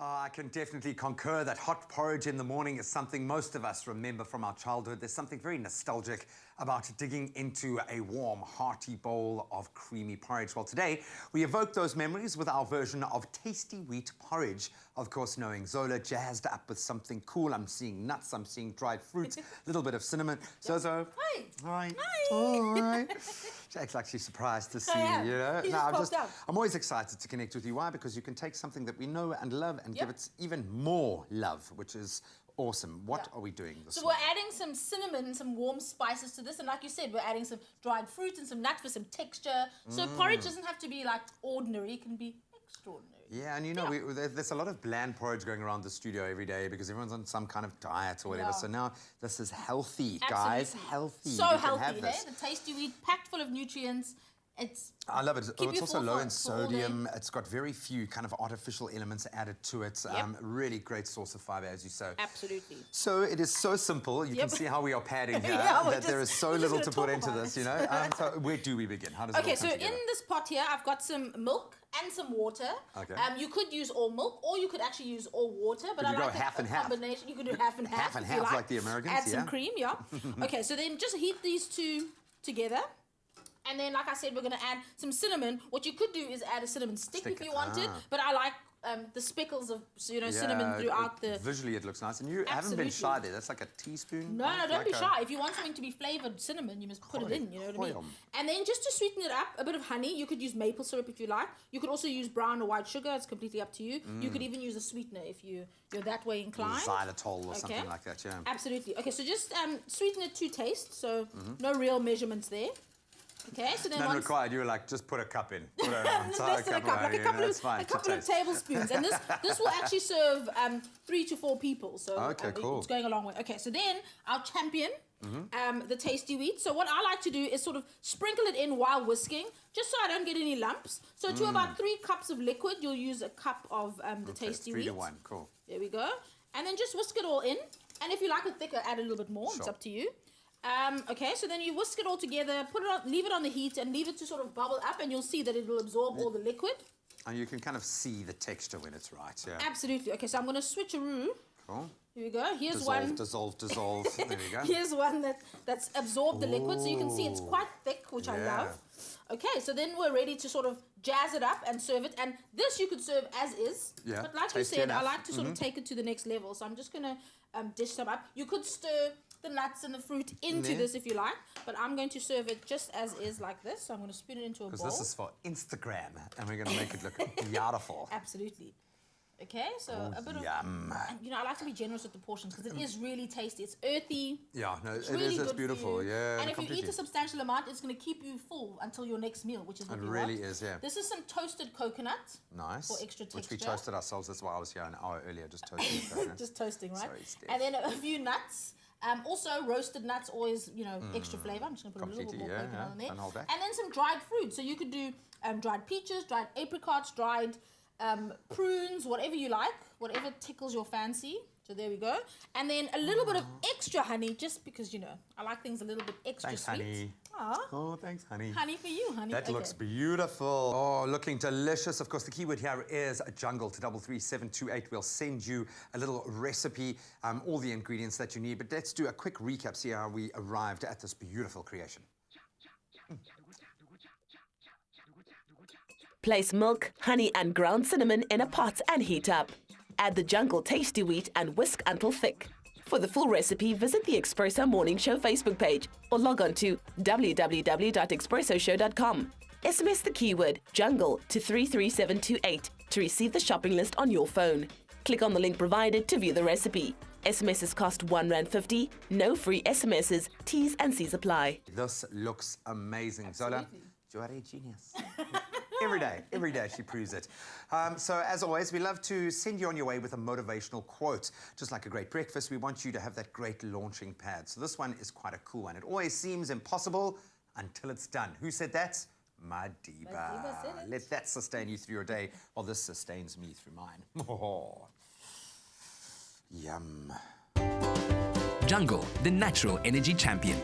I can definitely concur that hot porridge in the morning is something most of us remember from our childhood. There's something very nostalgic about digging into a warm, hearty bowl of creamy porridge. Well, today, we evoke those memories with our version of tasty wheat porridge. Of course, knowing Zola jazzed up with something cool. I'm seeing nuts, I'm seeing dried fruits, a little bit of cinnamon. Zozo. Hi. Hi. Hi. All right. She acts like she's surprised to see you, you know? I'm always excited to connect with you. Why? Because you can take something that we know and love and give it even more love, which is awesome. What are we doing this So morning? we're adding some cinnamon, some warm spices to this, and like you said, we're adding some dried fruit and some nuts for some texture. So porridge doesn't have to be like ordinary, it can be extraordinary. Yeah, and you know, there's a lot of bland porridge going around the studio every day because everyone's on some kind of diet or whatever. Yeah. So now this is healthy, Absolutely. guys. Healthy. So You can healthy, have hey? this. The tasty wheat, packed full of nutrients. I love it. It's also low in for all day. sodium. It's got very few kind of artificial elements added to it. Really great source of fiber, as you say. Absolutely. So it is so simple. You can see how we are padding here. Yeah, that there is so little to put into this, you know. So where do we begin? How does it all Okay, come so together? in this pot here, I've got some milk and some water. Okay. You could use all milk, or you could actually use all water. But Could you I go like half a and half? combination. You could do half and half. Half and if you half, like the Americans, Add yeah. some cream, yeah. Okay, so then just heat these two together. And then, like I said, we're going to add some cinnamon. What you could do is add a cinnamon stick if you wanted. But I like the speckles of cinnamon throughout the... Visually, it looks nice. And you haven't been shy there. That's like a teaspoon. No, don't be shy. If you want something to be flavoured cinnamon, you must put it in, you know what I mean? And then just to sweeten it up, a bit of honey. You could use maple syrup if you like. You could also use brown or white sugar. It's completely up to you. You could even use a sweetener if you're that way inclined. Xylitol or something like that, yeah. Absolutely. Okay, so just sweeten it to taste. So no real measurements there. Okay, so then None required. You were like, just put a cup in. Put less than a cup, like a couple of tablespoons. And this will actually serve 3 to 4 people. So cool. It's going a long way. Okay, so then our champion, the tasty wheat. So what I like to do is sort of sprinkle it in while whisking, just so I don't get any lumps. So to about 3 cups of liquid, you'll use a cup of the tasty wheat. 3 to 1, cool. There we go. And then just whisk it all in. And if you like it thicker, add a little bit more. It's up to you. Okay, so then you whisk it all together, put it on, leave it on the heat, and leave it to sort of bubble up, and you'll see that it will absorb all the liquid. And you can kind of see the texture when it's right, yeah. Absolutely. Okay, so I'm going to switcheroo. Cool. Here we go. Here's dissolve. There we go. Here's one that's absorbed the liquid, so you can see it's quite thick, which I love. Okay, so then we're ready to sort of jazz it up and serve it. And this you could serve as is. Yeah. But like you said, I like to sort of take it to the next level. So I'm just going to dish some up. You could stir the nuts and the fruit into this if you like, but I'm going to serve it just as is like this. So I'm going to spoon it into a bowl. Because this is for Instagram, and we're going to make it look beautiful. Absolutely. Okay, so a bit of... Yum. You know, I like to be generous with the portions because it is really tasty. It's earthy. Yeah, no, it's really it's beautiful. Yeah, and if you eat a substantial amount, it's going to keep you full until your next meal, which is what you want. It really is, yeah. This is some toasted coconut. Nice. For extra texture. Which we toasted ourselves. That's why I was here an hour earlier, just toasting coconut. Just toasting, right? Sorry, Steph. And then a few nuts. Also, roasted nuts always, extra flavour. I'm just going to put a little bit more coconut on there. And then some dried fruit. So you could do dried peaches, dried apricots, dried prunes, whatever you like, whatever tickles your fancy. So there we go. And then a little bit of extra honey, just because, I like things a little bit extra sweet. Honey. Aww. Oh, thanks, honey. Honey for you, honey. That looks beautiful. Oh, looking delicious. Of course, the keyword here is jungle to 33728. We'll send you a little recipe, all the ingredients that you need. But let's do a quick recap, see how we arrived at this beautiful creation. Place milk, honey and ground cinnamon in a pot and heat up. Add the jungle tasty wheat and whisk until thick. For the full recipe, visit the Expresso Morning Show Facebook page or log on to www.expressoshow.com. SMS the keyword jungle to 33728 to receive the shopping list on your phone. Click on the link provided to view the recipe. SMSs cost R1.50, no free SMSs, T's and C's apply. This looks amazing. Absolutely. Zola, you are a genius. Every day she proves it. So as always, we love to send you on your way with a motivational quote. Just like a great breakfast, we want you to have that great launching pad. So this one is quite a cool one. It always seems impossible until it's done. Who said that? Madiba. Let that sustain you through your day while this sustains me through mine. Oh, yum. Jungle, the natural energy champion.